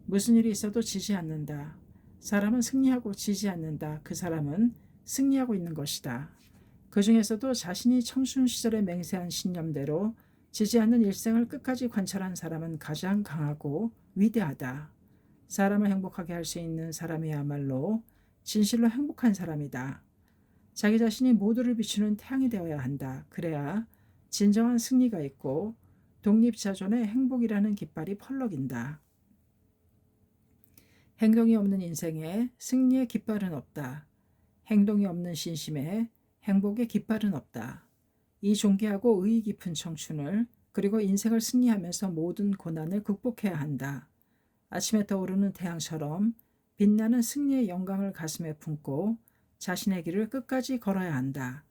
[SPEAKER 1] 무슨 일이 있어도 지지 않는다. 사람은 승리하고 지지 않는다. 그 사람은 승리하고 있는 것이다. 그 중에서도 자신이 청춘 시절에 맹세한 신념대로 지지 않는 일생을 끝까지 관찰한 사람은 가장 강하고 위대하다. 사람을 행복하게 할 수 있는 사람이야말로 진실로 행복한 사람이다. 자기 자신이 모두를 비추는 태양이 되어야 한다. 그래야 진정한 승리가 있고 독립자존의 행복이라는 깃발이 펄럭인다. 행동이 없는 인생에 승리의 깃발은 없다. 행동이 없는 신심에 행복의 깃발은 없다. 이 존귀하고 의의 깊은 청춘을 그리고 인생을 승리하면서 모든 고난을 극복해야 한다. 아침에 떠오르는 태양처럼 빛나는 승리의 영광을 가슴에 품고 자신의 길을 끝까지 걸어야 한다.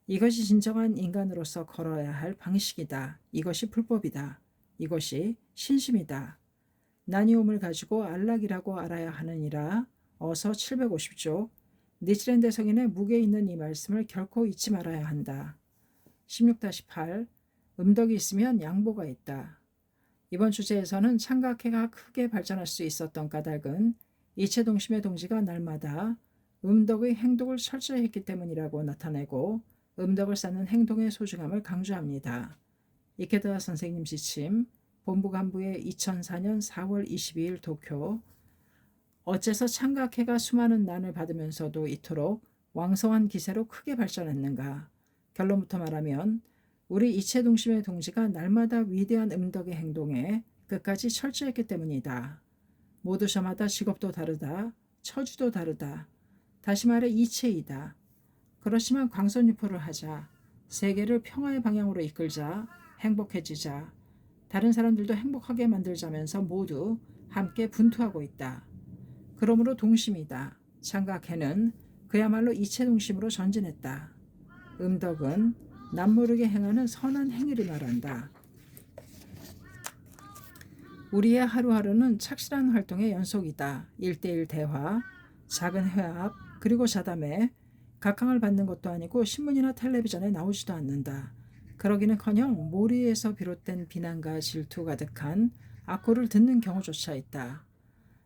[SPEAKER 1] 이것이 진정한 인간으로서 걸어야 할 방식이다. 이것이 불법이다. 이것이 신심이다. 나니움을 가지고 안락이라고 알아야 하느니라. 어서 750쪽. 니치렌 성인의 무게 있는 이 말씀을 결코 잊지 말아야 한다. 16-8 음덕이 있으면 양보가 있다. 이번 주제에서는 창각해가 크게 발전할 수 있었던 까닭은 이체동심의 동지가 날마다 음덕의 행동을 철저히 했기 때문이라고 나타내고 음덕을 쌓는 행동의 소중함을 강조합니다. 이케다 선생님 지침 본부 간부의 2004년 4월 22일 도쿄. 어째서 창각해가 수많은 난을 받으면서도 이토록 왕성한 기세로 크게 발전했는가? 결론부터 말하면 우리 이체동심의 동지가 날마다 위대한 음덕의 행동에 끝까지 철저했기 때문이다. 모두 저마다 직업도 다르다. 처주도 다르다. 다시 말해 이체이다. 그렇지만 광선유포를 하자. 세계를 평화의 방향으로 이끌자. 행복해지자. 다른 사람들도 행복하게 만들자면서 모두 함께 분투하고 있다. 그러므로 동심이다. 창각해는 그야말로 이체동심으로 전진했다. 음덕은 남모르게 행하는 선한 행위를 말한다. 우리의 하루하루는 착실한 활동의 연속이다. 1:1 대화, 작은 회합, 그리고 자담회, 각광을 받는 것도 아니고 신문이나 텔레비전에 나오지도 않는다. 그러기는커녕 모리에서 비롯된 비난과 질투 가득한 악고를 듣는 경우조차 있다.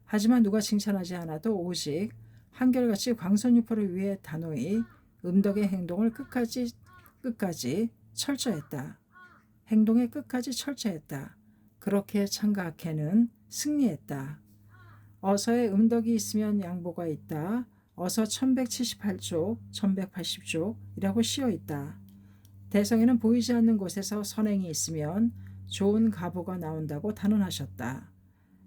[SPEAKER 1] 하지만 누가 칭찬하지 않아도 오직 한결같이 광선유포를 위해 단호히 음덕의 행동을 끝까지 철저했다. 행동에 끝까지 철저했다. 그렇게 창각해는 승리했다. 어서의 음덕이 있으면 양보가 있다. 어서 1178쪽, 1180쪽이라고 씌어있다. 대성에는 보이지 않는 곳에서 선행이 있으면 좋은 가보가 나온다고 단언하셨다.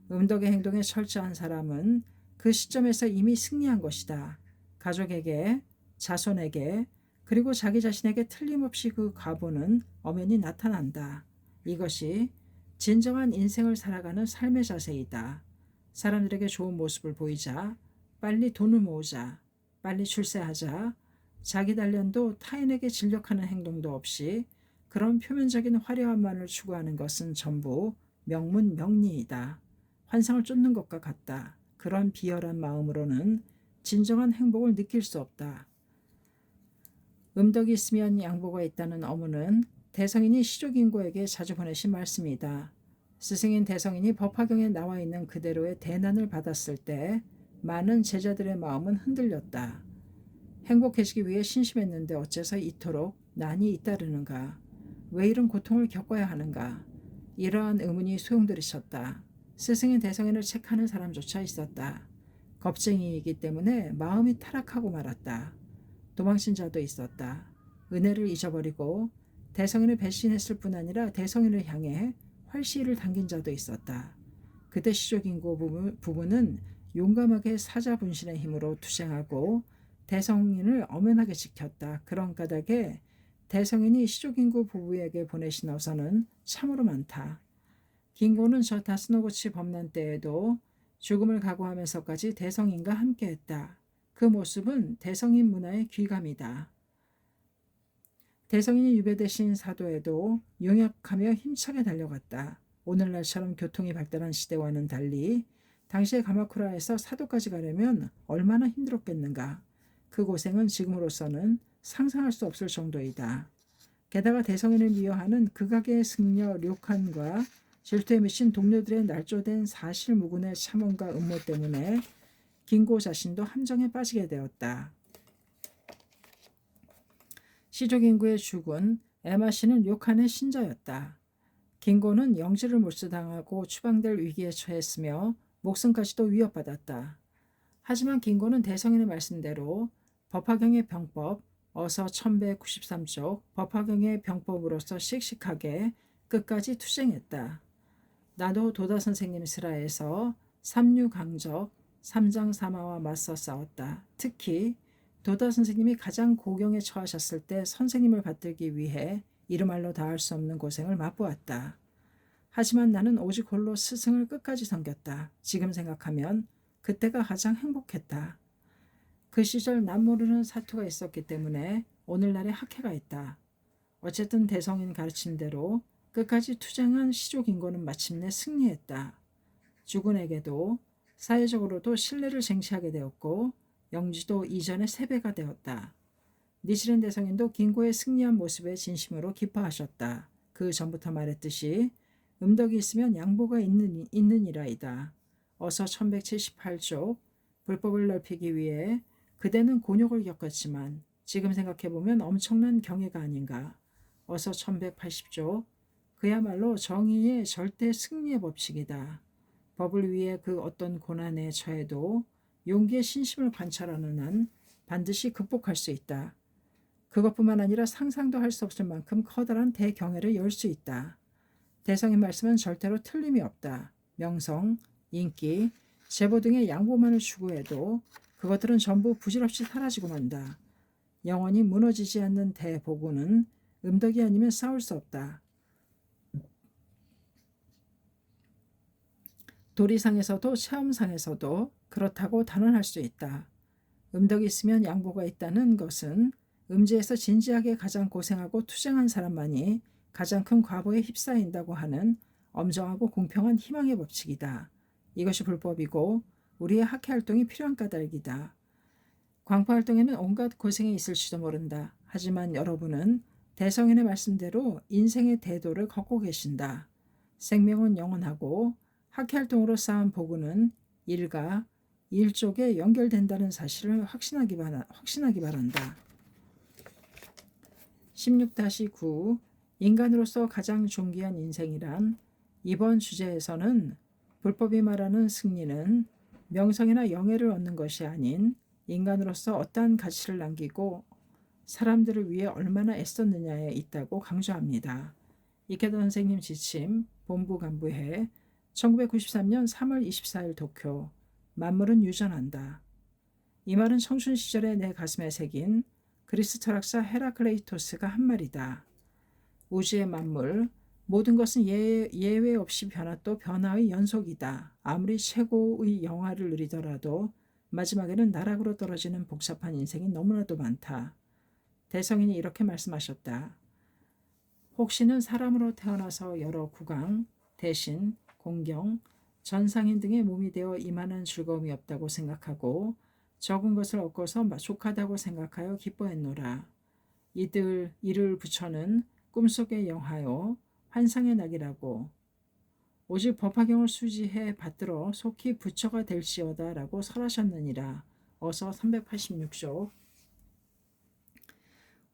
[SPEAKER 1] 음덕의 행동에 철저한 사람은 그 시점에서 이미 승리한 것이다. 가족에게, 자손에게, 그리고 자기 자신에게 틀림없이 그 가보는 엄연히 나타난다. 이것이 진정한 인생을 살아가는 삶의 자세이다. 사람들에게 좋은 모습을 보이자, 빨리 돈을 모으자, 빨리 출세하자, 자기 단련도 타인에게 진력하는 행동도 없이 그런 표면적인 화려함만을 추구하는 것은 전부 명문명리이다. 환상을 쫓는 것과 같다. 그런 비열한 마음으로는 진정한 행복을 느낄 수 없다. 음덕이 있으면 양보가 있다는 어문은 대성인이 시족인고에게 자주 보내신 말씀이다. 스승인 대성인이 법화경에 나와 있는 그대로의 대난을 받았을 때 많은 제자들의 마음은 흔들렸다. 행복해지기 위해 신심했는데 어째서 이토록 난이 잇따르는가? 왜 이런 고통을 겪어야 하는가? 이러한 의문이 소용돌이쳤다. 스승인 대성인을 책하는 사람조차 있었다. 겁쟁이이기 때문에 마음이 타락하고 말았다. 도망친 자도 있었다. 은혜를 잊어버리고 대성인을 배신했을 뿐 아니라 대성인을 향해 활시위를 당긴 자도 있었다. 그때 시족인고 부부는 용감하게 사자분신의 힘으로 투쟁하고 대성인을 엄연하게 지켰다. 그런 까닭에 대성인이 시족인고 부부에게 보내신 어선은 참으로 많다. 긴고는 저 다스노고치 범난 때에도 죽음을 각오하면서까지 대성인과 함께했다. 그 모습은 대성인 문화의 귀감이다. 대성인이 유배되신 사도에도 용역하며 힘차게 달려갔다. 오늘날처럼 교통이 발달한 시대와는 달리 당시의 가마쿠라에서 사도까지 가려면 얼마나 힘들었겠는가. 그 고생은 지금으로서는 상상할 수 없을 정도이다. 게다가 대성인을 미워하는 극악의 승려 료칸과 질투에 미친 동료들의 날조된 사실무근의 참언과 음모 때문에 긴고 자신도 함정에 빠지게 되었다. 시조 긴고의 죽은 에마 씨는 료칸의 신자였다. 긴고는 영지를 몰수당하고 추방될 위기에 처했으며 목숨까지도 위협받았다. 하지만 긴고는 대성인의 말씀대로 법화경의 병법, 어서 1193쪽 법화경의 병법으로서 씩씩하게 끝까지 투쟁했다. 나도 도다 선생님 슬하에서 삼류강적, 삼장사마와 맞서 싸웠다. 특히 도다 선생님이 가장 고경에 처하셨을 때 선생님을 받들기 위해 이름말로 다할 수 없는 고생을 맛보았다. 하지만 나는 오직 홀로 스승을 끝까지 섬겼다. 지금 생각하면 그때가 가장 행복했다. 그 시절 남 모르는 사투가 있었기 때문에 오늘날의 학회가 있다. 어쨌든 대성인 가르침대로 끝까지 투쟁한 시조 긴고는 마침내 승리했다. 주군에게도 사회적으로도 신뢰를 쟁취하게 되었고 영지도 이전의 3배가 되었다. 니시렌 대성인도 긴고의 승리한 모습에 진심으로 기뻐하셨다. 그 전부터 말했듯이 음덕이 있으면 양보가 있느니라이다. 어서 1178쪽 불법을 넓히기 위해 그대는 곤욕을 겪었지만 지금 생각해보면 엄청난 경애가 아닌가. 어서 1180쪽 그야말로 정의의 절대 승리의 법칙이다. 법을 위해 그 어떤 고난에 처해도 용기의 신심을 관찰하는 한 반드시 극복할 수 있다. 그것뿐만 아니라 상상도 할 수 없을 만큼 커다란 대경애를 열 수 있다. 대성의 말씀은 절대로 틀림이 없다. 명성, 인기, 제보 등의 양보만을 추구해도 그것들은 전부 부질없이 사라지고 만다. 영원히 무너지지 않는 대보고는 음덕이 아니면 싸울 수 없다. 도리상에서도 체험상에서도 그렇다고 단언할 수 있다. 음덕이 있으면 양보가 있다는 것은 음지에서 진지하게 가장 고생하고 투쟁한 사람만이 가장 큰 과보에 휩싸인다고 하는 엄정하고 공평한 희망의 법칙이다. 이것이 불법이고 우리의 학회활동이 필요한 까닭이다. 광파활동에는 온갖 고생이 있을지도 모른다. 하지만 여러분은 대성인의 말씀대로 인생의 대도를 걷고 계신다. 생명은 영원하고 학회활동으로 쌓은 복은 일가, 일족에 연결된다는 사실을 확신하기 바란다. 16-9 인간으로서 가장 존귀한 인생이란 이번 주제에서는 불법이 말하는 승리는 명성이나 영예를 얻는 것이 아닌 인간으로서 어떠한 가치를 남기고 사람들을 위해 얼마나 애썼느냐에 있다고 강조합니다. 이케다 선생님 지침 본부 간부회 1993년 3월 24일 도쿄 만물은 유전한다. 이 말은 청춘 시절에 내 가슴에 새긴 그리스 철학자 헤라클레이토스가 한 말이다. 우주의 만물, 모든 것은 예외 없이 변화 또 변화의 연속이다. 아무리 최고의 영화를 누리더라도 마지막에는 나락으로 떨어지는 복잡한 인생이 너무나도 많다. 대성인이 이렇게 말씀하셨다. 혹시는 사람으로 태어나서 여러 국왕, 대신, 공경, 전상인 등의 몸이 되어 이만한 즐거움이 없다고 생각하고 적은 것을 얻고서 족하다고 생각하여 기뻐했노라. 이를 부처는 꿈속의 영하요 환상의 낙이라고 오직 법화경을 수지해 받들어 속히 부처가 될지어다 라고 설하셨느니라. 어서 386쪽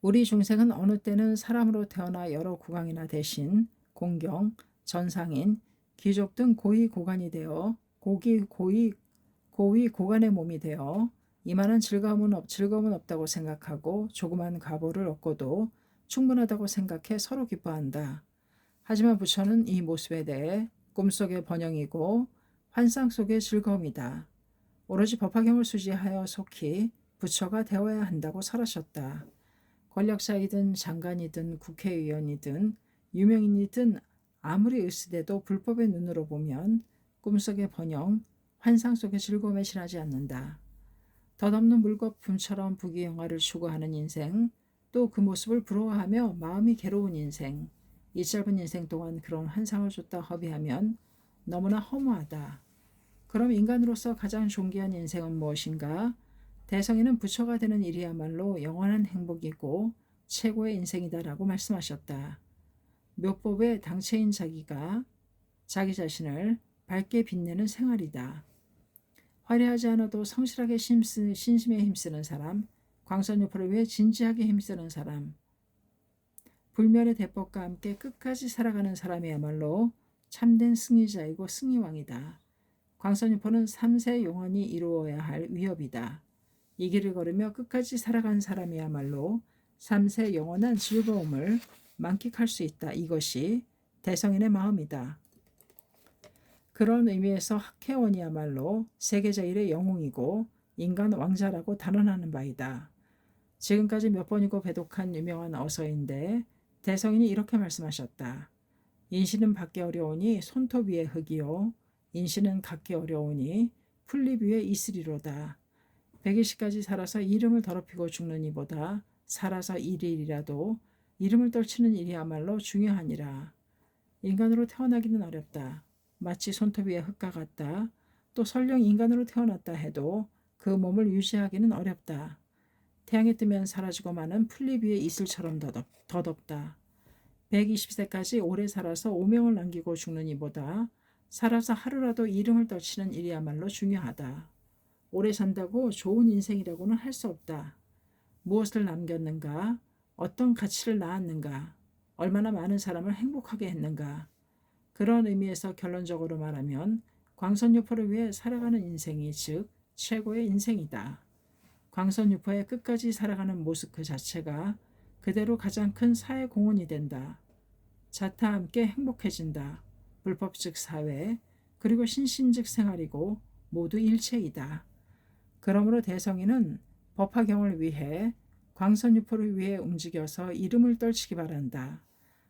[SPEAKER 1] 우리 중생은 어느 때는 사람으로 태어나 여러 국왕이나 대신, 공경, 전상인, 귀족 등 고위 고관이 되어 고위 고관의 몸이 되어 이만한 즐거움은 없다고 생각하고 조그만 과보를 얻고도 충분하다고 생각해 서로 기뻐한다. 하지만 부처는 이 모습에 대해 꿈속의 번영이고 환상 속의 즐거움이다. 오로지 법화경을 수지하여 속히 부처가 되어야 한다고 설하셨다. 권력자이든 장관이든 국회의원이든 유명인이든 아무리 으스대도 불법의 눈으로 보면 꿈속의 번영, 환상 속의 즐거움에 실하지 않는다. 덧없는 물거품처럼 부귀영화를 추구하는 인생, 또 그 모습을 부러워하며 마음이 괴로운 인생, 이 짧은 인생 동안 그런 환상을 줬다 허비하면 너무나 허무하다. 그럼 인간으로서 가장 존귀한 인생은 무엇인가? 대성이는 부처가 되는 일이야말로 영원한 행복이고 최고의 인생이다라고 말씀하셨다. 묘법의 당체인 자기가 자기 자신을 밝게 빛내는 생활이다. 화려하지 않아도 성실하게 신심에 힘쓰는 사람, 광선유포를 위해 진지하게 힘쓰는 사람, 불멸의 대법과 함께 끝까지 살아가는 사람이야말로 참된 승리자이고 승리왕이다. 광선유포는 3세 용언이 이루어야 할 위협이다. 이 길을 걸으며 끝까지 살아간 사람이야말로 3세 영원한 즐거움을 만끽할 수 있다. 이것이 대성인의 마음이다. 그런 의미에서 학회원이야말로 세계 제일의 영웅이고 인간 왕자라고 단언하는 바이다. 지금까지 몇 번이고 배독한 유명한 어서인데 대성인이 이렇게 말씀하셨다. 인신은 받기 어려우니 손톱 위에 흙이요. 인신은 갖기 어려우니 풀잎 위에 이슬이로다. 120까지 살아서 이름을 더럽히고 죽는 이보다 살아서 1일이라도 이름을 떨치는 일이야말로 중요하니라. 인간으로 태어나기는 어렵다. 마치 손톱 위에 흙과 같다. 또 설령 인간으로 태어났다 해도 그 몸을 유지하기는 어렵다. 태양이 뜨면 사라지고 마는 풀잎 위에 이슬처럼 더덥다. 120세까지 오래 살아서 오명을 남기고 죽는 이보다 살아서 하루라도 이름을 떨치는 일이야말로 중요하다. 오래 산다고 좋은 인생이라고는 할 수 없다. 무엇을 남겼는가? 어떤 가치를 낳았는가? 얼마나 많은 사람을 행복하게 했는가? 그런 의미에서 결론적으로 말하면 광선유포를 위해 살아가는 인생이 즉 최고의 인생이다. 광선유포의 끝까지 살아가는 모습 그 자체가 그대로 가장 큰 사회 공헌이 된다. 자타 함께 행복해진다. 불법 즉 사회, 그리고 신심 즉 생활이고 모두 일체이다. 그러므로 대성이는 법화경을 위해 광선유포를 위해 움직여서 이름을 떨치기 바란다.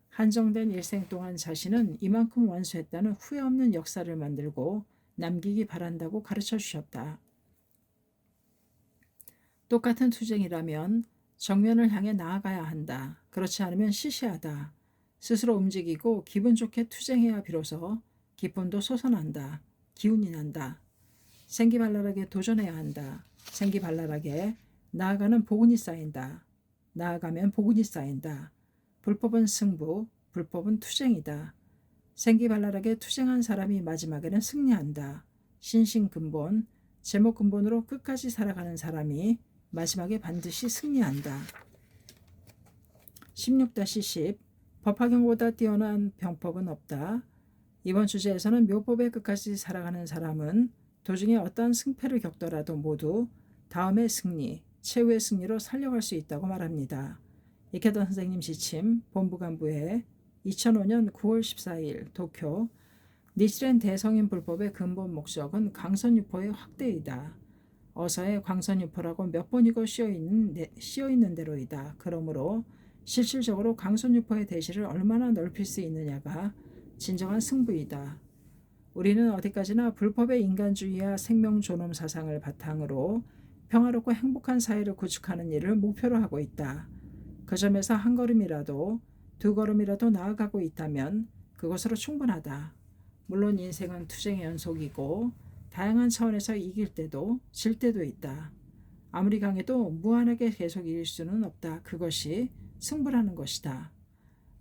[SPEAKER 1] 한정된 일생 동안 자신은 이만큼 완수했다는 후회 없는 역사를 만들고 남기기 바란다고 가르쳐 주셨다. 똑같은 투쟁이라면 정면을 향해 나아가야 한다. 그렇지 않으면 시시하다. 스스로 움직이고 기분 좋게 투쟁해야 비로소 기쁨도 솟아난다. 기운이 난다. 생기발랄하게 도전해야 한다. 생기발랄하게 나아가는 복운이 쌓인다. 나아가면 복운이 쌓인다. 불법은 승부, 불법은 투쟁이다. 생기발랄하게 투쟁한 사람이 마지막에는 승리한다. 신신근본, 제목근본으로 끝까지 살아가는 사람이 마지막에 반드시 승리한다. 16-10 법화경보다 뛰어난 병법은 없다. 이번 주제에서는 묘법의 끝까지 살아가는 사람은 도중에 어떠한 승패를 겪더라도 모두 다음의 승리, 최후의 승리로 살려갈 수 있다고 말합니다. 이케다 선생님 지침 본부간부회 2005년 9월 14일 도쿄. 니치렌 대성인 불법의 근본 목적은 광선유포의 확대이다. 어서의 광선유포라고 몇 번이고 씌어있는 대로이다. 그러므로 실질적으로 광선유포의 대시를 얼마나 넓힐 수 있느냐가 진정한 승부이다. 우리는 어디까지나 불법의 인간주의와 생명존엄 사상을 바탕으로 평화롭고 행복한 사회를 구축하는 일을 목표로 하고 있다. 그 점에서 한 걸음이라도 두 걸음이라도 나아가고 있다면 그것으로 충분하다. 물론 인생은 투쟁의 연속이고 다양한 차원에서 이길 때도 질 때도 있다. 아무리 강해도 무한하게 계속 이길 수는 없다. 그것이 승부라는 것이다.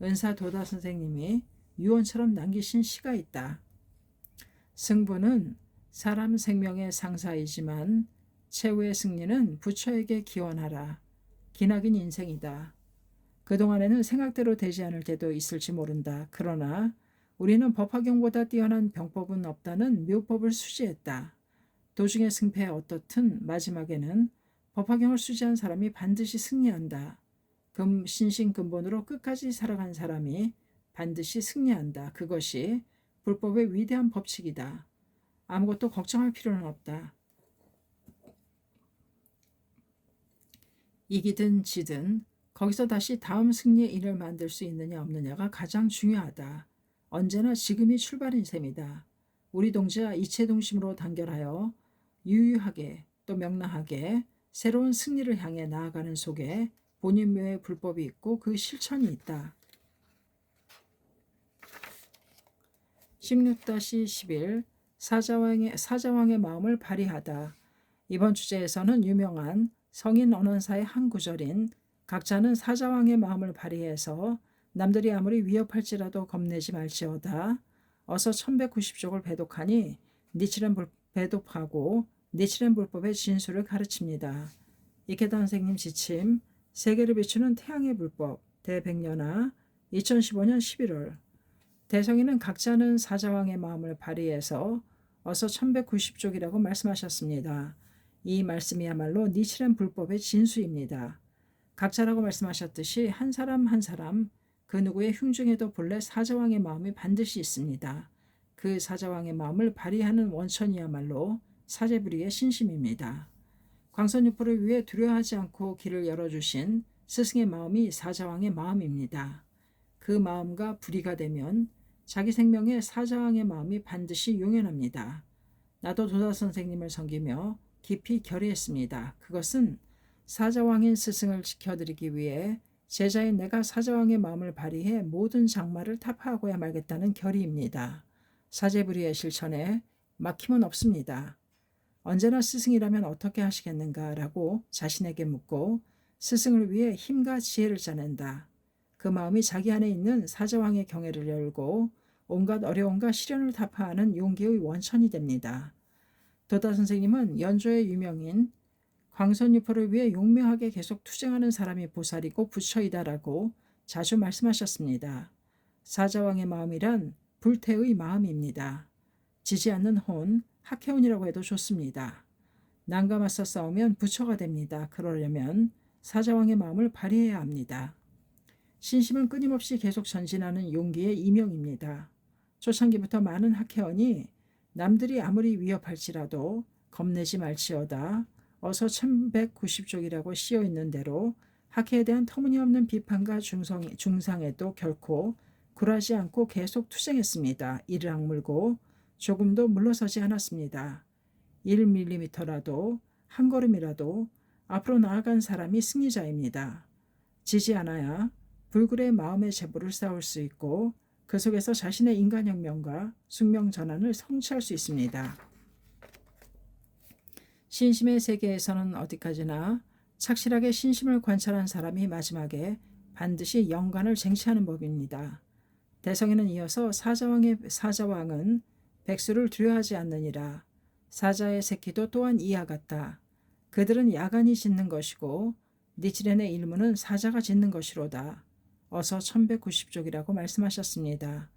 [SPEAKER 1] 은사도다 선생님이 유언처럼 남기신 시가 있다. 승부는 사람 생명의 상사이지만 최후의 승리는 부처에게 기원하라. 기나긴 인생이다. 그동안에는 생각대로 되지 않을 때도 있을지 모른다. 그러나 우리는 법화경보다 뛰어난 병법은 없다는 묘법을 수지했다. 도중의 승패 어떻든 마지막에는 법화경을 수지한 사람이 반드시 승리한다. 신신근본으로 끝까지 살아간 사람이 반드시 승리한다. 그것이 불법의 위대한 법칙이다. 아무것도 걱정할 필요는 없다. 이기든 지든 거기서 다시 다음 승리의 인을 만들 수 있느냐 없느냐가 가장 중요하다. 언제나 지금이 출발인 셈이다. 우리 동지와 이체 중심으로 단결하여 유유하게 또 명랑하게 새로운 승리를 향해 나아가는 속에 본인 외에 불법이 있고 그 실천이 있다. 16-11 사자왕의 마음을 발휘하다. 이번 주제에서는 유명한 성인 언원사의 한 구절인 각자는 사자왕의 마음을 발휘해서 남들이 아무리 위협할지라도 겁내지 말지어다. 어서 1190족을 배독하니 배독하고 니치렌 불법의 진수를 가르칩니다. 이케다 선생님 지침 세계를 비추는 태양의 불법 대백년하 2015년 11월 대성이는 각자는 사자왕의 마음을 발휘해서 어서 1190족이라고 말씀하셨습니다. 이 말씀이야말로 니치렌 불법의 진수입니다. 각자라고 말씀하셨듯이 한 사람 한 사람 그 누구의 흉중에도 본래 사자왕의 마음이 반드시 있습니다. 그 사자왕의 마음을 발휘하는 원천이야말로 사제부리의 신심입니다. 광선유포를 위해 두려워하지 않고 길을 열어주신 스승의 마음이 사자왕의 마음입니다. 그 마음과 불의가 되면 자기 생명에 사자왕의 마음이 반드시 용연합니다. 나도 도다 선생님을 섬기며 깊이 결의했습니다. 그것은 사자왕인 스승을 지켜드리기 위해 제자인 내가 사자왕의 마음을 발휘해 모든 장마를 타파하고야 말겠다는 결의입니다. 사제부리의 실천에 막힘은 없습니다. 언제나 스승이라면 어떻게 하시겠는가 라고 자신에게 묻고 스승을 위해 힘과 지혜를 짜낸다. 그 마음이 자기 안에 있는 사자왕의 경애를 열고 온갖 어려움과 시련을 타파하는 용기의 원천이 됩니다. 도다 선생님은 연조의 유명인 광선유포를 위해 용맹하게 계속 투쟁하는 사람이 보살이고 부처이다라고 자주 말씀하셨습니다. 사자왕의 마음이란 불태의 마음입니다. 지지 않는 혼, 학해혼이라고 해도 좋습니다. 난과 맞서 싸우면 부처가 됩니다. 그러려면 사자왕의 마음을 발휘해야 합니다. 신심은 끊임없이 계속 전진하는 용기의 이명입니다. 초창기부터 많은 학해원이 남들이 아무리 위협할지라도 겁내지 말지어다 어서 1190족이라고 씌어있는 대로 학해에 대한 터무니없는 비판과 중상에도 결코 굴하지 않고 계속 투쟁했습니다. 이를 악물고 조금도 물러서지 않았습니다. 1mm라도 한 걸음이라도 앞으로 나아간 사람이 승리자입니다. 지지 않아야 불굴의 마음의 제보를 쌓을 수 있고 그 속에서 자신의 인간혁명과 숙명전환을 성취할 수 있습니다. 신심의 세계에서는 어디까지나 착실하게 신심을 관찰한 사람이 마지막에 반드시 영관을 쟁취하는 법입니다. 대성에는 이어서 사자왕은 백수를 두려워하지 않느니라. 사자의 새끼도 또한 이와 같다. 그들은 야간이 짓는 것이고 니치렌의 일문은 사자가 짓는 것이로다. 어서 1190족이라고 말씀하셨습니다.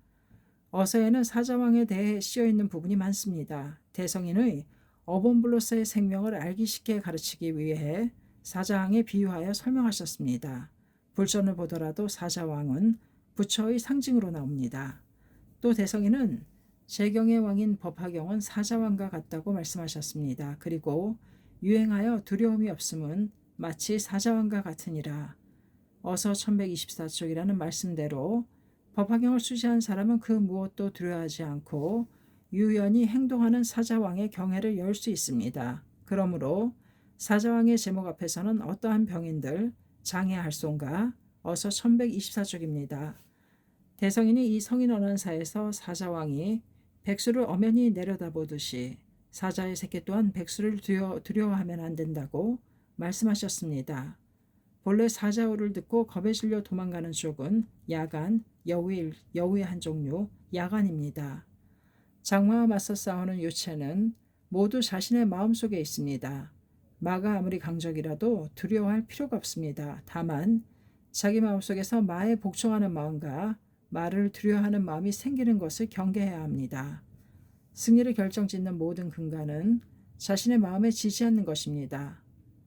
[SPEAKER 1] 어서에는 사자왕에 대해 씌어있는 부분이 많습니다. 대성인의 어본블로서의 생명을 알기 쉽게 가르치기 위해 사자왕에 비유하여 설명하셨습니다. 불전을 보더라도 사자왕은 부처의 상징으로 나옵니다. 또 대성인은 제경의 왕인 법화경은 사자왕과 같다고 말씀하셨습니다. 그리고 유행하여 두려움이 없음은 마치 사자왕과 같으니라. 어서 1124쪽이라는 말씀대로 법화경을 수지한 사람은 그 무엇도 두려워하지 않고 유연히 행동하는 사자왕의 경애를 열 수 있습니다. 그러므로 사자왕의 제목 앞에서는 어떠한 병인들 장애할손가 어서 1124쪽입니다. 대성인이 이 성인언환사에서 사자왕이 백수를 엄연히 내려다보듯이 사자의 새끼 또한 백수를 두려워하면 안 된다고 말씀하셨습니다. 본래 사자우를 듣고 겁에 질려 도망가는 쪽은 야간, 여우의 한 종류, 야간입니다. 장마와 맞서 싸우는 요체는 모두 자신의 마음속에 있습니다. 마가 아무리 강적이라도 두려워할 필요가 없습니다. 다만 자기 마음속에서 마에 복종하는 마음과 마를 두려워하는 마음이 생기는 것을 경계해야 합니다. 승리를 결정짓는 모든 근간은 자신의 마음에 지지 않는 것입니다.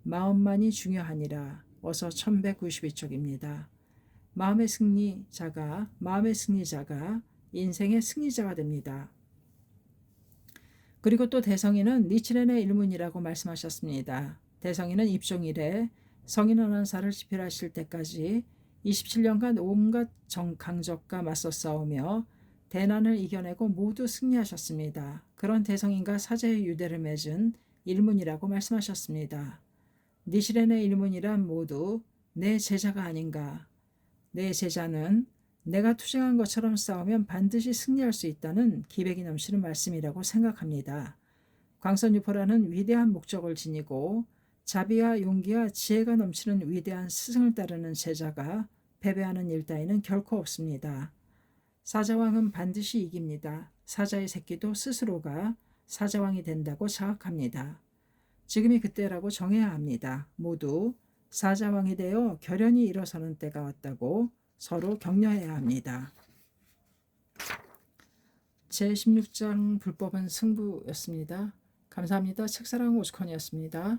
[SPEAKER 1] 마음만이 중요하니라. 어서 1192쪽입니다. 마음의 승리자가 인생의 승리자가 됩니다. 그리고 또 대성인은 니치렌의 일문이라고 말씀하셨습니다. 대성인은 입종 이래 성인언환사를 집필하실 때까지 27년간 온갖 강적과 맞서 싸우며 대난을 이겨내고 모두 승리하셨습니다. 그런 대성인과 사제의 유대를 맺은 일문이라고 말씀하셨습니다. 니치렌의 일문이란 모두 내 제자가 아닌가. 내 제자는 내가 투쟁한 것처럼 싸우면 반드시 승리할 수 있다는 기백이 넘치는 말씀이라고 생각합니다. 광선유포라는 위대한 목적을 지니고 자비와 용기와 지혜가 넘치는 위대한 스승을 따르는 제자가 패배하는 일 따위는 결코 없습니다. 사자왕은 반드시 이깁니다. 사자의 새끼도 스스로가 사자왕이 된다고 자각합니다. 지금이 그때라고 정해야 합니다. 모두 사자왕이 되어 결연히 일어서는 때가 왔다고 서로 격려해야 합니다. 제16장 불법은 승부였습니다. 감사합니다. 책사랑 오스콘이었습니다.